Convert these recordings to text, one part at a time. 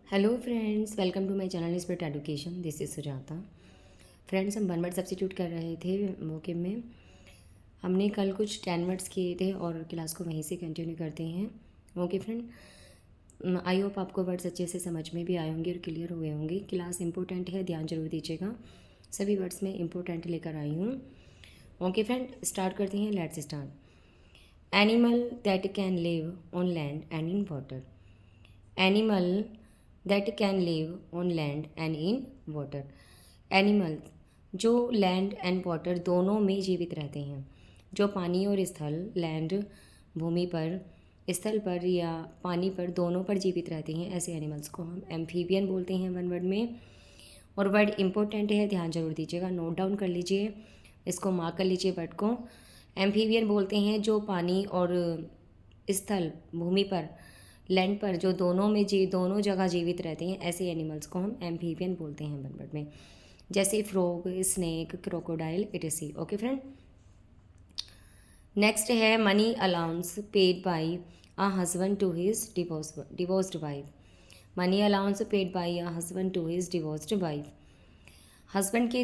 Hello friends, welcome to my channel spirit education. This is Sujata. Friends, हम 1 word substitute कर रहे थे मौके में। हमने कल कुछ 10 वर्ड्स किए थे और क्लास को वहीं से कंटिन्यू करते हैं। ओके फ्रेंड, आई होप आपको वर्ड्स अच्छे से समझ में भी आए होंगे और क्लियर हुए होंगे। क्लास इंपॉर्टेंट है, ध्यान जरूर दीजिएगा। सभी वर्ड्स में इंपॉर्टेंट लेकर आई हूँ। ओके फ्रेंड, स्टार्ट करते हैं। Let's start. Animal that can live on land and in water. Animal that can live on land and in water. Animal जो लैंड एंड वाटर दोनों में जीवित रहते हैं, जो पानी और स्थल, लैंड भूमि पर, स्थल पर या पानी पर दोनों पर जीवित रहते हैं, ऐसे एनिमल्स को हम एम्फीबियन बोलते हैं 1 वर्ड में। और वर्ड इंपॉर्टेंट है, ध्यान जरूर दीजिएगा, नोट डाउन कर लीजिए, इसको मार्क कर लीजिए वर्ड को। एम्फीबियन बोलते हैं जो पानी और स्थल भूमि पर, लैंड पर, जो दोनों जगह जीवित रहते हैं, ऐसे एनिमल्स को हम एम्फीबियन बोलते हैं 1 वर्ड में। जैसे frog, snake, crocodile, etc. Okay friend, next है money allowance paid by a husband to his divorced wife. Money allowance paid by a husband to his divorced wife. Husband के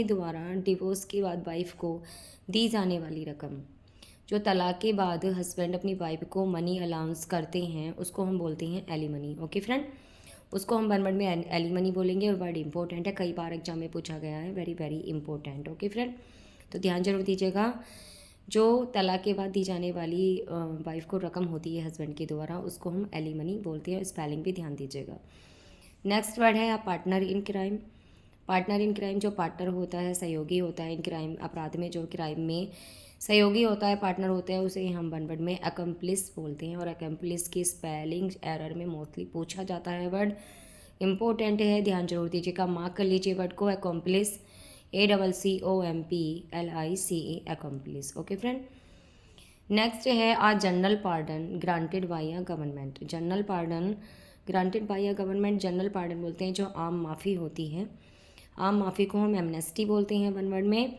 द्वारा divorce के बाद wife को दी जाने वाली रकम। जो तलाक के बाद हस्बैंड अपनी वाइफ को मनी अलाउंस करते हैं, उसको हम बोलते हैं एलिमनी। ओके फ्रेंड, उसको हम 1 वर्ड में एलिमनी बोलेंगे। और वर्ड इंपॉर्टेंट है, कई बार एग्जाम में पूछा गया है, very very important. Okay friend, तो ध्यान जरूर दीजिएगा। जो तलाक के बाद दी जाने वाली वाइफ को रकम होती है हस्बैंड के द्वारा, उसको हम एलिमनी बोलते हैं। स्पेलिंग भी ध्यान दीजिएगा। नेक्स्ट वर्ड है partner in crime. Partner in crime जो पार्टनर होता है, सहयोगी होता है इन क्राइम, अपराध में जो क्राइम में सहयोगी होता है, पार्टनर होता है, उसे हम 1 वर्ड में अकम्प्लिस बोलते हैं। और अकम्प्लिस की स्पेलिंग एरर में मोस्टली पूछा जाता है। वर्ड इंपॉर्टेंट है, ध्यान जरूर दीजिएगा, मार्क कर लीजिए वर्ड को। Accomplice, ACCOMPLICE, accomplice. Okay friend, next है a general pardon granted by a government. General pardon granted by a government, general pardon बोलते हैं जो आम माफ़ी होती है। आम माफ़ी को हम एमनेस्टी बोलते हैं 1 वर्ड में।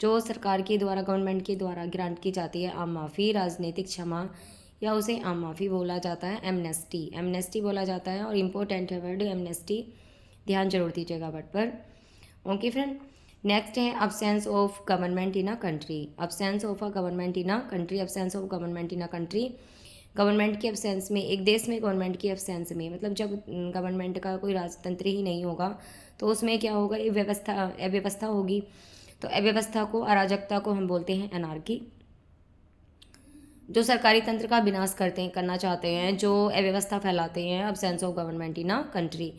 जो सरकार के द्वारा, गवर्नमेंट के द्वारा ग्रांट की जाती है आम माफ़ी, राजनीतिक क्षमा, या उसे आम माफ़ी बोला जाता है, एमनेस्टी। एमनेस्टी बोला जाता है। और इम्पोर्टेंट है वर्ड एमनेस्टी, ध्यान जरूर दीजिएगा वर्ड पर। ओके फ्रेंड, नेक्स्ट है absence of government in a country. Absence of a government in a country. Absence of government in a country, government की अब्सेंस में, एक देश में गवर्नमेंट की अब्सेंस में, मतलब जब गवर्नमेंट का कोई राजतंत्र ही नहीं होगा तो उसमें क्या होगा, ये अव्यवस्था होगी। तो अव्यवस्था को, अराजकता को हम बोलते हैं अनार्की। जो सरकारी तंत्र का विनाश करना चाहते हैं, जो अव्यवस्था फैलाते हैं, absence of government in a country,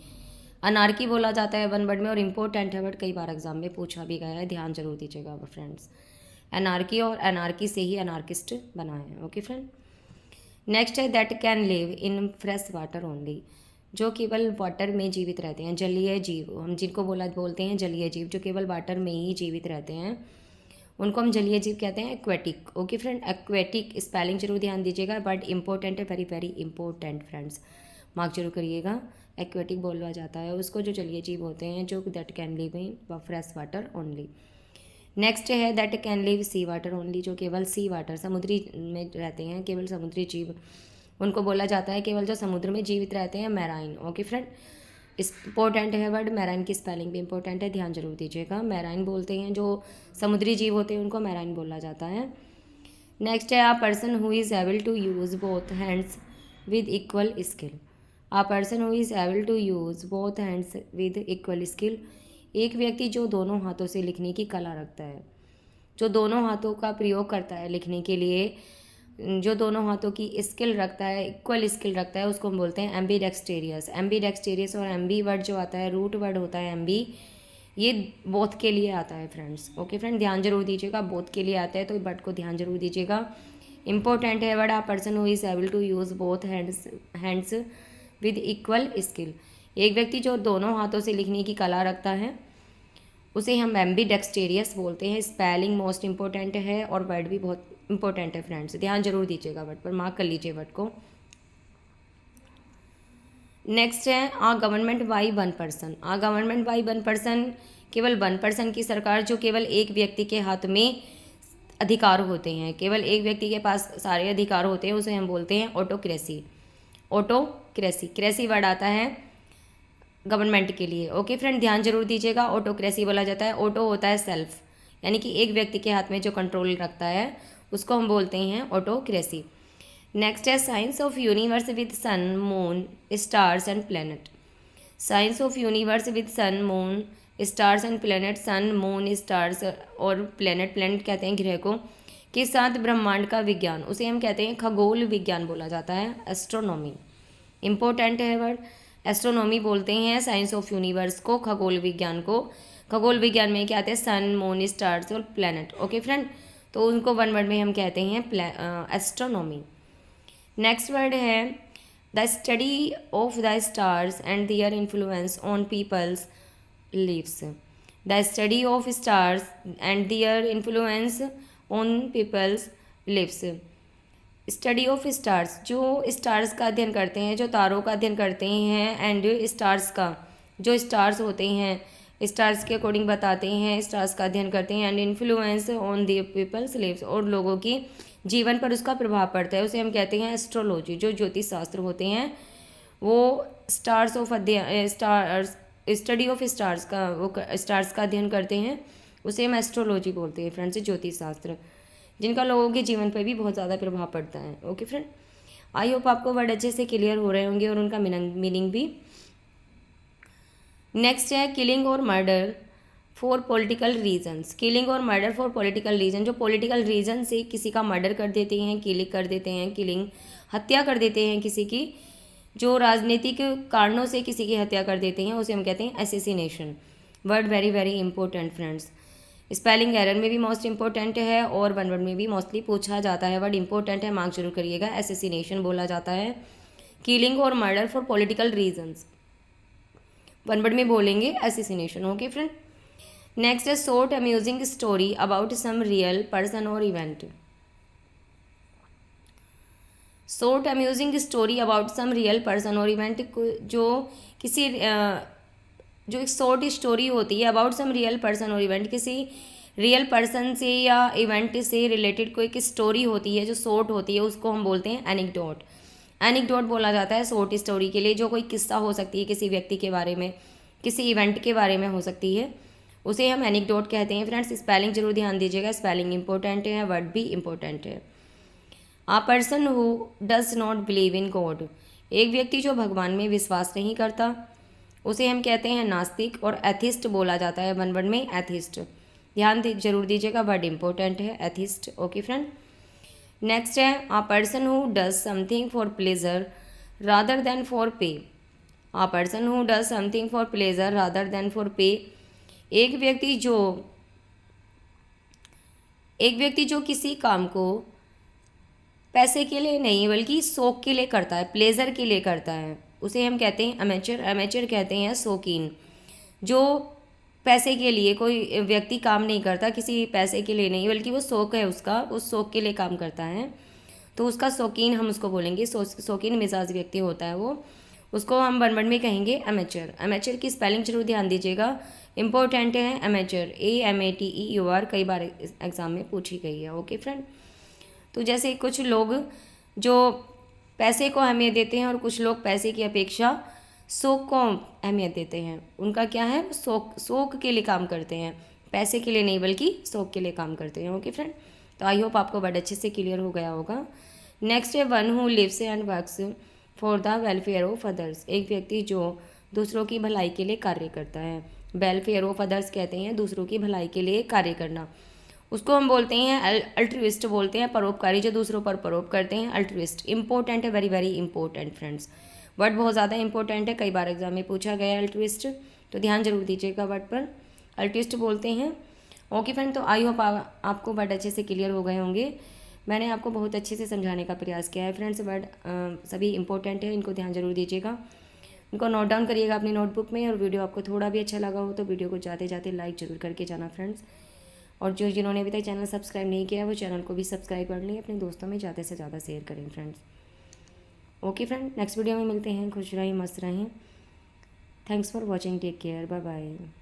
anarchy बोला जाता है 1 वर्ड में। और इम्पोर्टेंट है वर्ड, कई बार एग्जाम में पूछा भी गया है, ध्यान जरूर दीजिएगा फ्रेंड्स। अनार्की, और अनार्की से ही अनार्किस्ट बना है। ओके फ्रेंड, नेक्स्ट है that can live in fresh water only. जो केवल वाटर में जीवित रहते हैं, जलीय जीव, हम जिनको बोलते हैं जलीय जीव, जो केवल वाटर में ही जीवित रहते हैं, उनको हम जलीय जीव कहते हैं, aquatic. Okay friend, aquatic spelling जरूर ध्यान दीजिएगा, बट इंपॉर्टेंट है, very very important friends, mark जरूर करिएगा। एक्वेटिक बोला जाता है उसको, जो जलीय जीव होते हैं, जो that can live in fresh water only. Next है that can live sea water only. जो केवल सी वाटर, समुद्री में रहते हैं, केवल समुद्री जीव, उनको बोला जाता है केवल जो समुद्र में जीवित रहते हैं, मैराइन। ओके फ्रेंड, इंपॉर्टेंट है वर्ड, मैराइन की स्पेलिंग भी इंपॉर्टेंट है, ध्यान जरूर दीजिएगा। मैराइन बोलते हैं जो समुद्री जीव होते हैं, उनको मैराइन बोला जाता है। नेक्स्ट है a person who is able to use both hands with equal skill. A person who is able to use both hands with equal skill, एक व्यक्ति जो दोनों हाथों से लिखने की कला रखता है, जो दोनों हाथों का प्रयोग करता है लिखने के लिए, जो दोनों हाथों की स्किल रखता है, इक्वल स्किल रखता है, उसको हम बोलते हैं एम्बी डेक्सटेरियस। एम्बी डेक्सटेरियस और एम्बी वर्ड जो आता है, रूट वर्ड होता है एम्बी, ये बोथ के लिए आता है फ्रेंड्स। ओके फ्रेंड, ध्यान जरूर दीजिएगा, बोथ के लिए आता है, तो वर्ड को ध्यान जरूर दीजिएगा, इंपॉर्टेंट है word. A person who is able to use both hands with equal skill, एक व्यक्ति जो दोनों हाथों से लिखने की कला रखता है, उसे हम एम्बी डेक्सटेरियस बोलते हैं। स्पेलिंग मोस्ट इंपॉर्टेंट है और वर्ड भी बहुत इंपॉर्टेंट है फ्रेंड्स, ध्यान जरूर दीजिएगा वर्ड पर, मार्क कर लीजिए वर्ड को। नेक्स्ट है a government by 1 person. A government by 1 person, केवल 1 पर्सन की सरकार, जो केवल एक व्यक्ति के हाथ में अधिकार होते हैं, केवल एक व्यक्ति के पास सारे अधिकार होते हैं, उसे हम बोलते हैं ऑटोक्रेसी। ऑटोक्रेसी, क्रेसी वर्ड आता है गवर्नमेंट के लिए। ओके फ्रेंड, ध्यान जरूर दीजिएगा। ऑटोक्रेसी बोला जाता है, ऑटो होता है सेल्फ, यानी कि एक व्यक्ति के हाथ में जो कंट्रोल रखता है उसको हम बोलते हैं ऑटोक्रेसी। नेक्स्ट है science of universe with sun moon stars and planet. Science of universe with sun moon stars and planet, sun moon stars और प्लैनेट, प्लैनेट कहते हैं ग्रह को, के साथ ब्रह्मांड का विज्ञान, उसे हम कहते हैं खगोल विज्ञान बोला जाता है, एस्ट्रोनॉमी। इंपॉर्टेंट है वर्ड, एस्ट्रोनॉमी बोलते हैं साइंस ऑफ यूनिवर्स को, खगोल विज्ञान को। खगोल विज्ञान में क्या आते हैं, सन मून स्टार्स और प्लैनेट। ओके फ्रेंड, तो उनको वन वर्ड में हम कहते हैं एस्ट्रोनॉमी। नेक्स्ट वर्ड है the study of the stars and their influence on people's lives. The study of stars and their influence on people's lives. Study of stars, जो stars का अध्ययन करते हैं, जो तारों का अध्ययन करते हैं, एंड स्टार्स का, जो स्टार्स होते हैं स्टार्स के अकॉर्डिंग बताते हैं, स्टार्स का अध्ययन करते हैं, and influence on the people's lives, और लोगों की जीवन पर उसका प्रभाव पड़ता है, उसे हम कहते हैं एस्ट्रोलॉजी। जो ज्योतिष शास्त्र होते हैं वो स्टार्स ऑफ अध्ययन, स्टार्स, स्टडी ऑफ स्टार्स का, वो स्टार्स का अध्ययन करते हैं, उसे हम एस्ट्रोलॉजी बोलते हैं फ्रेंड्स, ज्योतिष शास्त्र, जिनका लोगों के जीवन पर भी बहुत ज़्यादा प्रभाव पड़ता है। ओके फ्रेंड, आई होप आपको वर्ड अच्छे से क्लियर हो रहे होंगे और उनका मीनिंग भी। नेक्स्ट है किलिंग और murder for political reasons. Killing और मर्डर फॉर पॉलिटिकल रीजन, जो पॉलिटिकल रीजन से किसी का मर्डर कर देते हैं, किलिंग कर देते हैं, किलिंग हत्या कर देते हैं किसी की, जो राजनीतिक कारणों से किसी की हत्या कर देते हैं, उसे हम कहते हैं assassination. Word very very important friends, spelling error में भी मोस्ट इंपॉर्टेंट है और वन वर्ड में भी मोस्टली पूछा जाता है। वर्ड इंपॉर्टेंट है, मार्क जरूर करिएगा। एसेसिनेशन बोला जाता है किलिंग और murder for political reasons, one word में बोलेंगे एसेसिनेशन। ओके फ्रेंड, नेक्स्ट है short amusing story about some real person और event. Short amusing story about some real person और इवेंट, जो किसी जो एक शॉर्ट स्टोरी होती है अबाउट सम रियल पर्सन और इवेंट, किसी रियल पर्सन से या इवेंट से रिलेटेड कोई एक स्टोरी होती है जो शॉर्ट होती है, उसको हम बोलते हैं एनेक्डोट। एनेक्डोट बोला जाता है शॉर्ट स्टोरी के लिए, जो कोई किस्सा हो सकती है किसी व्यक्ति के बारे में, किसी इवेंट के बारे में हो सकती है, उसे हम एनेक्डोट कहते हैं। फ्रेंड्स, स्पेलिंग जरूर ध्यान दीजिएगा, स्पेलिंग इंपॉर्टेंट है, वर्ड भी इंपॉर्टेंट है। A person who does not believe in God, एक व्यक्ति जो भगवान में विश्वास नहीं करता, उसे हम कहते हैं नास्तिक, और एथिस्ट बोला जाता है वन वर्ड में एथिस्ट। ध्यान जरूर दीजिएगा, वर्ड इंपॉर्टेंट है एथिस्ट। ओके फ्रेंड, नेक्स्ट है a person who does something for pleasure rather than for पे। आ person who does something for pleasure rather than for पे, एक व्यक्ति जो किसी काम को पैसे के लिए नहीं बल्कि शौक के लिए करता है, प्लेजर के लिए करता है, उसे हम कहते हैं अमेचर। अमेचर कहते हैं शौकीन। जो पैसे के लिए कोई व्यक्ति काम नहीं करता, किसी पैसे के लिए नहीं बल्कि वो शौक है उसका, उस शौक के लिए काम करता है, तो उसका शौकीन हम उसको बोलेंगे। शौकीन मिजाज व्यक्ति होता है वो, उसको हम वन वर्ड में कहेंगे अमेचर। अमेचर की स्पेलिंग जरूर ध्यान दीजिएगा, इंपॉर्टेंट है अमेचर, AMATEUR, कई बार एग्जाम में पूछी गई है। ओके फ्रेंड, तो जैसे कुछ लोग जो पैसे को अहमियत देते हैं और कुछ लोग पैसे की अपेक्षा शौक को अहमियत देते हैं, उनका क्या है, शौक के लिए काम करते हैं, पैसे के लिए नहीं बल्कि शौक के लिए काम करते हैं। ओके फ्रेंड, तो आई होप आपको बड़े अच्छे से क्लियर हो गया होगा। नेक्स्ट है one who lives and works for the welfare of others, एक व्यक्ति जो दूसरों की भलाई के लिए कार्य करता है। वेलफेयर ऑफ अदर्स कहते हैं दूसरों की भलाई के लिए कार्य करना, उसको हम बोलते हैं अल्ट्रुइस्ट बोलते हैं, परोपकारी, जो दूसरों पर परोप करते हैं, अल्ट्रुइस्ट। इंपॉर्टेंट है, very very important friends, word बहुत ज़्यादा इंपॉर्टेंट है, कई बार एग्जाम में पूछा गया है अल्ट्रुइस्ट, तो ध्यान जरूर दीजिएगा वर्ड पर, अल्ट्रुइस्ट बोलते हैं। ओके फ्रेंड, तो आई होप आपको वर्ड अच्छे से क्लियर हो गए होंगे। मैंने आपको बहुत अच्छे से समझाने का प्रयास किया है फ्रेंड्स। वर्ड सभी इंपॉर्टेंट है, इनको ध्यान जरूर दीजिएगा, इनको नोट डाउन करिएगा अपनी नोटबुक में। और वीडियो आपको थोड़ा भी अच्छा लगा हो तो वीडियो को जाते जाते लाइक जरूर करके जाना फ्रेंड्स। और जो जिन्होंने अभी तक चैनल सब्सक्राइब नहीं किया है वो चैनल को भी सब्सक्राइब कर लें, अपने दोस्तों में ज़्यादा से ज़्यादा शेयर करें friends. Okay friend, next video में मिलते हैं, खुश रहें, मस्त रहें। Thanks for watching, take care, bye bye.